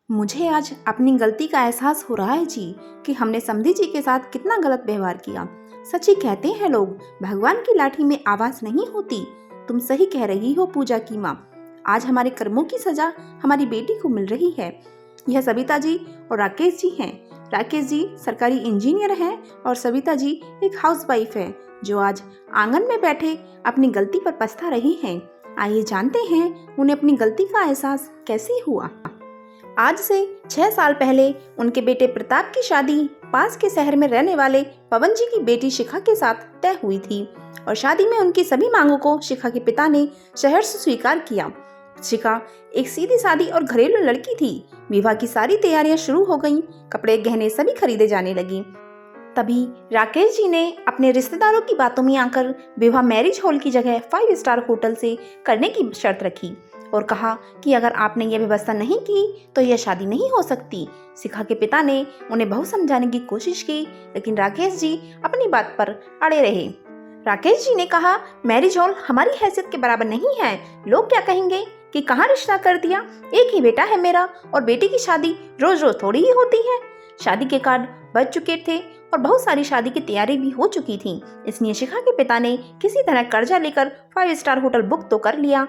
मुझे आज अपनी गलती का एहसास हो रहा है जी कि हमने समधी जी के साथ कितना गलत व्यवहार किया। सच ही कहते हैं लोग, भगवान की लाठी में आवाज नहीं होती। तुम सही कह रही हो पूजा की माँ। आज हमारे कर्मों की सजा हमारी बेटी को मिल रही है। यह सविता जी और राकेश जी हैं। राकेश जी सरकारी इंजीनियर हैं और सविता जी एक हाउसवाइफ है जो आज आंगन में बैठे अपनी गलती पर पछता रही हैं। आइए जानते हैं उन्हें अपनी गलती का एहसास कैसे हुआ। आज से 6 साल पहले उनके बेटे प्रताप की शादी पास के शहर में रहने वाले पवन जी की बेटी शिखा के साथ तय हुई थी और शादी में उनकी सभी मांगों को शिखा के पिता ने शहर से स्वीकार किया। शिखा एक सीधी सादी और घरेलू लड़की थी। विवाह की सारी तैयारियां शुरू हो गईं, कपड़े गहने सभी खरीदे जाने लगी। तभी राकेश जी ने अपने रिश्तेदारों की बातों में आकर विवाह मैरिज हॉल की जगह 5 स्टार होटल से करने की शर्त रखी और कहा कि अगर आपने यह व्यवस्था नहीं की तो यह शादी नहीं हो सकती। शिखा के पिता ने उन्हें बहुत समझाने की कोशिश की, लेकिन राकेश जी अपनी बात पर अड़े रहे। राकेश जी ने कहा, मैरिज हॉल हमारी हैसियत के बराबर नहीं है। लोग क्या कहेंगे कि कहाँ रिश्ता कर दिया। एक ही बेटा है मेरा और बेटी की शादी रोज रोज थोड़ी ही होती है। शादी के कार्ड बच चुके थे और बहुत सारी शादी की तैयारी भी हो चुकी थी। इसलिए शिखा के पिता ने किसी तरह कर्जा लेकर 5 स्टार होटल बुक तो कर लिया।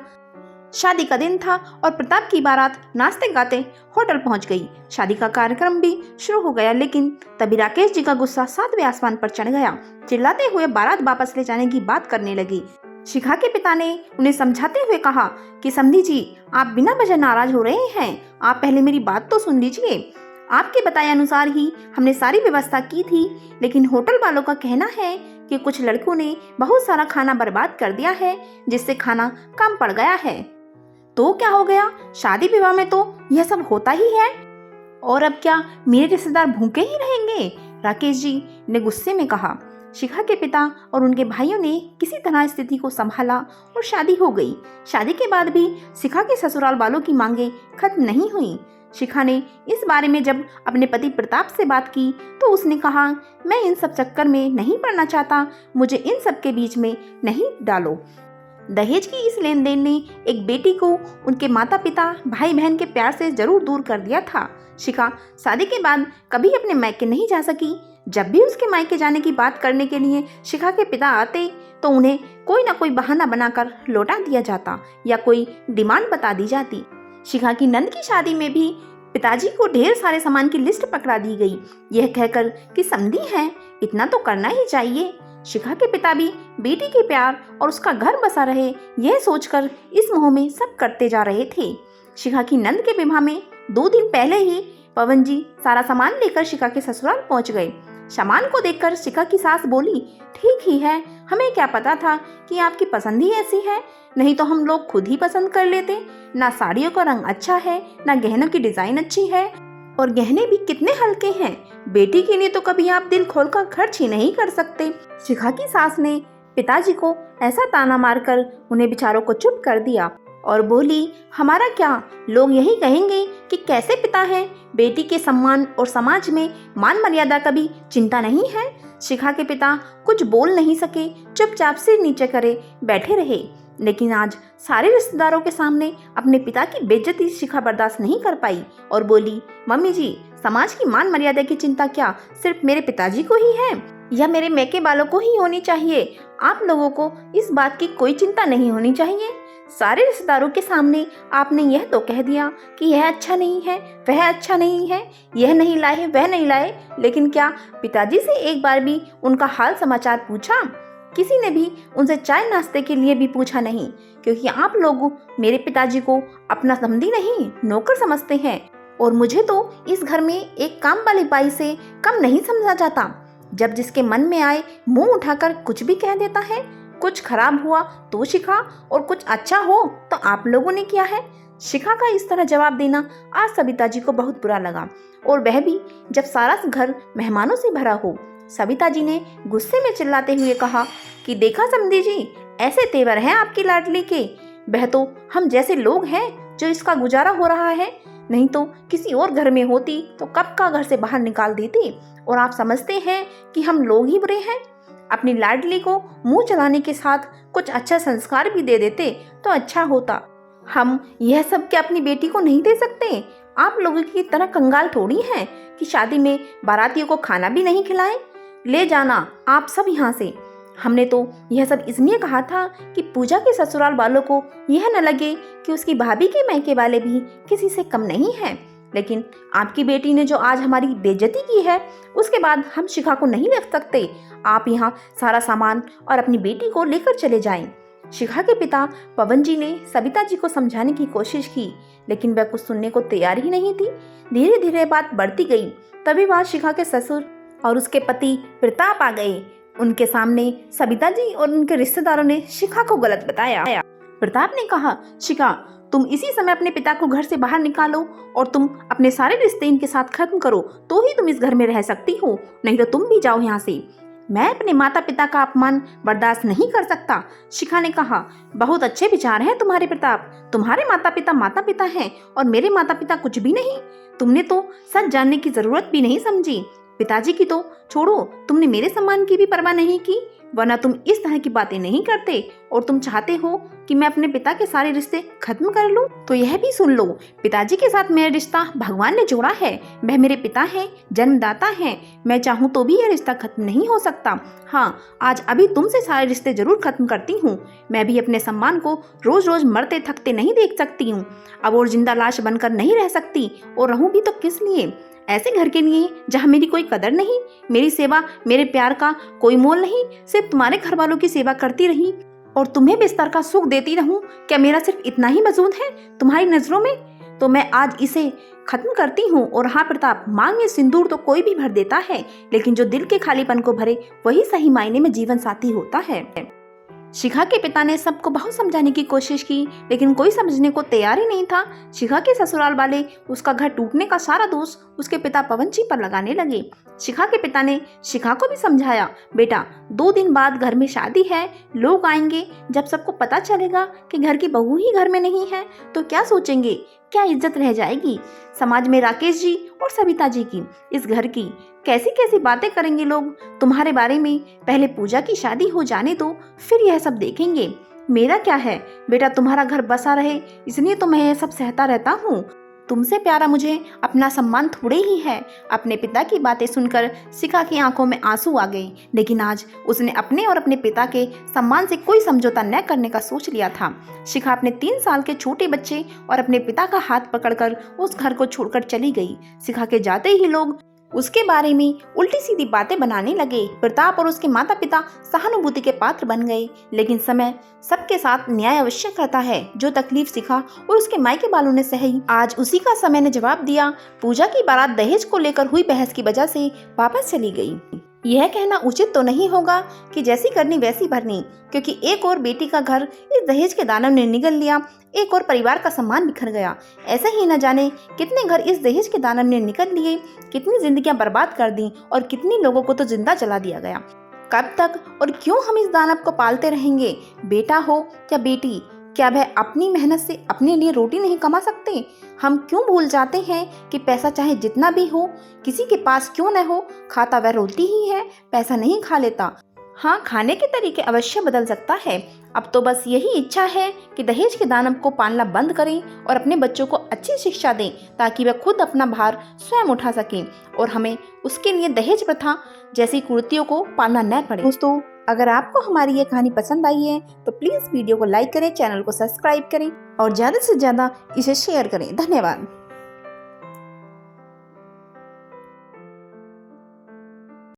शादी का दिन था और प्रताप की बारात नाचते गाते होटल पहुंच गई। शादी का कार्यक्रम भी शुरू हो गया, लेकिन तभी राकेश जी का गुस्सा 7वें आसमान पर चढ़ गया। चिल्लाते हुए बारात वापस ले जाने की बात करने लगी। शिखा के पिता ने उन्हें समझाते हुए कहा कि समधी जी, आप बिना वजह नाराज हो रहे हैं। आप पहले मेरी बात तो सुन लीजिए। आपके बताए अनुसार ही हमने सारी व्यवस्था की थी, लेकिन होटल वालों का कहना है कि कुछ लड़कों ने बहुत सारा खाना बर्बाद कर दिया है, जिससे खाना कम पड़ गया है। तो क्या हो गया, शादी विवाह में तो यह सब होता ही है। और अब क्या मेरे रिश्तेदार भूखे ही रहेंगे? राकेश जी ने गुस्से में कहा। शिखा के पिता और उनके भाइयों ने किसी तरह स्थिति को संभाला और शादी हो गई। शादी के बाद भी शिखा के ससुराल वालों की मांगे खत्म नहीं हुई। शिखा ने इस बारे में जब अपने पति प्रताप से बात की तो उसने कहा, मैं इन सब चक्कर में नहीं पड़ना चाहता, मुझे इन सब के बीच में नहीं डालो। दहेज की इस लेन देन ने एक बेटी को उनके माता पिता भाई बहन के प्यार से जरूर दूर कर दिया था। शिखा शादी के बाद कभी अपने मायके नहीं जा सकी। जब भी उसके मायके जाने की बात करने के लिए शिखा के पिता आते तो उन्हें कोई ना कोई बहाना बनाकर लौटा दिया जाता या कोई डिमांड बता दी जाती। शिखा की नंद की शादी में भी पिताजी को ढेर सारे सामान की लिस्ट पकड़ा दी गई, यह कहकर कि समधी है, इतना तो करना ही चाहिए। शिखा के पिता भी बेटी के प्यार और उसका घर बसा रहे, यह सोचकर इस मोह में सब करते जा रहे थे। शिखा की नंद के विवाह में 2 दिन पहले ही पवन जी सारा सामान लेकर शिखा के ससुराल पहुंच गए। सामान को देखकर शिखा की सास बोली, ठीक ही है, हमें क्या पता था कि आपकी पसंद ही ऐसी है, नहीं तो हम लोग खुद ही पसंद कर लेते। ना साड़ियों का रंग अच्छा है, ना गहनों की डिजाइन अच्छी है, और गहने भी कितने हल्के हैं। बेटी के लिए तो कभी आप दिल खोलकर खर्च ही नहीं कर सकते। शिखा की सास ने पिताजी को ऐसा ताना मारकर उन्हें बेचारों को चुप कर दिया और बोली, हमारा क्या, लोग यही कहेंगे कि कैसे पिता हैं, बेटी के सम्मान और समाज में मान मर्यादा का भी चिंता नहीं है। शिखा के पिता कुछ बोल नहीं सके, चुपचाप सिर नीचे करे बैठे रहे। लेकिन आज सारे रिश्तेदारों के सामने अपने पिता की बेइज्जती शिखा बर्दाश्त नहीं कर पाई और बोली, मम्मी जी, समाज की मान मर्यादा की चिंता क्या सिर्फ मेरे पिताजी को ही है या मेरे मैके वालों को ही होनी चाहिए? आप लोगों को इस बात की कोई चिंता नहीं होनी चाहिए। सारे रिश्तेदारों के सामने आपने यह तो कह दिया कि यह अच्छा नहीं है, वह अच्छा नहीं है, यह नहीं लाए, वह नहीं लाए, लेकिन क्या पिताजी से एक बार भी उनका हाल समाचार पूछा? किसी ने भी उनसे चाय नाश्ते के लिए भी पूछा नहीं, क्योंकि आप लोग मेरे पिताजी को अपना समधी नहीं नौकर समझते हैं और मुझे तो इस घर में एक काम वाली बाई से कम नहीं समझा जाता। जब जिसके मन में आए मुंह उठाकर कुछ भी कह देता है। कुछ खराब हुआ तो शिखा और कुछ अच्छा हो तो आप लोगों ने किया है। शिखा का इस तरह जवाब देना आज सविता जी को बहुत बुरा लगा, और वह भी जब सारा घर मेहमानों से भरा हो। सविता जी ने गुस्से में चिल्लाते हुए कहा कि देखा समधी जी, ऐसे तेवर हैं आपकी लाडली के, वह तो हम जैसे लोग हैं जो इसका गुजारा हो रहा है, नहीं तो किसी और घर में होती तो कब का घर से बाहर निकाल देती। और आप समझते हैं कि हम लोग ही बुरे हैं। अपनी लाडली को मुंह चलाने के साथ कुछ अच्छा संस्कार भी दे देते तो अच्छा होता। हम यह सब क्या अपनी बेटी को नहीं दे सकते? आप लोगों की तरह कंगाल थोड़ी हैं कि शादी में बारातियों को खाना भी नहीं खिलाएं। ले जाना आप सब यहाँ से। हमने तो यह सब इसलिए कहा था कि पूजा के ससुराल वालों को यह न लगे कि उसकी भाभी के मायके वाले भी किसी से कम नहीं हैं। लेकिन आपकी बेटी ने जो आज हमारी बेइज्जती की है, उसके बाद हम शिखा को नहीं रख सकते। आप यहाँ सारा सामान और अपनी बेटी को लेकर चले जाएं। शिखा के पिता पवन जी ने सविता जी को समझाने की कोशिश की, लेकिन वह कुछ सुनने को तैयार ही नहीं थी। धीरे धीरे बात बढ़ती गई। तभी वहां शिखा के ससुर और उसके पति प्रताप आ गए। उनके सामने सविता जी और उनके रिश्तेदारों ने शिखा को गलत बताया। प्रताप ने कहा, शिखा तुम इसी समय अपने पिता को घर से बाहर निकालो और तुम अपने सारे रिश्ते इनके साथ खत्म करो, तो ही तुम इस घर में रह सकती हो, नहीं तो तुम भी जाओ यहाँ से। मैं अपने माता पिता का अपमान बर्दाश्त नहीं कर सकता। शिखा ने कहा, बहुत अच्छे विचार हैं तुम्हारे प्रताप। तुम्हारे माता पिता हैं और मेरे माता पिता कुछ भी नहीं। तुमने तो सच जानने की जरूरत भी नहीं समझी। पिताजी की तो छोड़ो, तुमने मेरे सम्मान की भी परवाह नहीं की, वरना तुम इस तरह की बातें नहीं करते। और तुम चाहते हो कि मैं अपने पिता के सारे रिश्ते खत्म कर लूं? तो यह भी सुन लो, पिताजी के साथ मेरा रिश्ता भगवान ने जोड़ा है। वह मेरे पिता हैं, जन्मदाता हैं। मैं चाहूँ तो भी यह रिश्ता खत्म नहीं हो सकता। हाँ, आज अभी तुमसे सारे रिश्ते जरूर खत्म करती हूँ। मैं भी अपने सम्मान को रोज रोज मरते थकते नहीं देख सकती हूँ। अब और जिंदा लाश बनकर नहीं रह सकती, और रहूं भी तो किस लिए? ऐसे घर के लिए जहाँ मेरी कोई कदर नहीं, मेरी सेवा मेरे प्यार का कोई मोल नहीं, सिर्फ तुम्हारे घर वालों की सेवा करती रही और तुम्हें बिस्तर का सुख देती रहूं। क्या मेरा सिर्फ इतना ही मजूद है तुम्हारी नजरों में? तो मैं आज इसे खत्म करती हूँ। और हाँ प्रताप, मांग में सिंदूर तो कोई भी भर देता है, लेकिन जो दिल के खालीपन को भरे वही सही मायने में जीवन साथी होता है। शिखा के पिता ने सबको बहुत समझाने की कोशिश की, लेकिन कोई समझने को तैयार ही नहीं था। शिखा के ससुराल वाले उसका घर टूटने का सारा दोष उसके पिता पवन जी पर लगाने लगे। शिखा के पिता ने शिखा को भी समझाया, बेटा 2 दिन बाद घर में शादी है, लोग आएंगे। जब सबको पता चलेगा कि घर की बहू ही घर में नहीं है, तो क्या सोचेंगे, क्या इज्जत रह जाएगी समाज में राकेश जी और सविता जी की, इस घर की? कैसी कैसी बातें करेंगे लोग तुम्हारे बारे में। पहले पूजा की शादी हो जाने दो, फिर यह सब देखेंगे। मेरा क्या है बेटा, तुम्हारा घर बसा रहे, इसलिए तो मैं यह सब सहता रहता हूँ। तुमसे प्यारा मुझे अपना सम्मान थोड़े ही है। अपने पिता की बातें सुनकर शिखा की आंखों में आंसू आ गए, लेकिन आज उसने अपने और अपने पिता के सम्मान से कोई समझौता न करने का सोच लिया था। शिखा अपने 3 साल के छोटे बच्चे और अपने पिता का हाथ पकड़कर उस घर को छोड़कर चली गई। शिखा के जाते ही लोग उसके बारे में उल्टी सीधी बातें बनाने लगे। प्रताप और उसके माता पिता सहानुभूति के पात्र बन गए, लेकिन समय सबके साथ न्याय अवश्य करता है। जो तकलीफ शिखा और उसके मायके वालों ने सही, आज उसी का समय ने जवाब दिया। पूजा की बारात दहेज को लेकर हुई बहस की वजह से वापस चली गई। यह कहना उचित तो नहीं होगा कि जैसी करनी वैसी भरनी, क्योंकि एक और बेटी का घर इस दहेज के दानव ने निगल लिया, एक और परिवार का सम्मान बिखर गया। ऐसे ही न जाने कितने घर इस दहेज के दानव ने निगल लिए, कितनी जिंदगियां बर्बाद कर दी और कितने लोगों को तो जिंदा जला दिया गया। कब तक और क्यों हम इस दानव को पालते रहेंगे? बेटा हो या बेटी, क्या वह अपनी मेहनत से अपने लिए रोटी नहीं कमा सकते? हम क्यों भूल जाते हैं कि पैसा चाहे जितना भी हो, किसी के पास क्यों न हो, खाता वह रोटी ही है, पैसा नहीं खा लेता। हाँ, खाने के तरीके अवश्य बदल सकता है। अब तो बस यही इच्छा है कि दहेज के दानव को पालना बंद करें और अपने बच्चों को अच्छी शिक्षा दें, ताकि वह खुद अपना भार स्वयं उठा सकें और हमें उसके लिए दहेज प्रथा जैसी कुरीतियों को पालना न पड़े। दोस्तों, अगर आपको हमारी ये कहानी पसंद आई है तो प्लीज़ वीडियो को लाइक करें, चैनल को सब्सक्राइब करें और ज़्यादा से ज़्यादा इसे शेयर करें। धन्यवाद।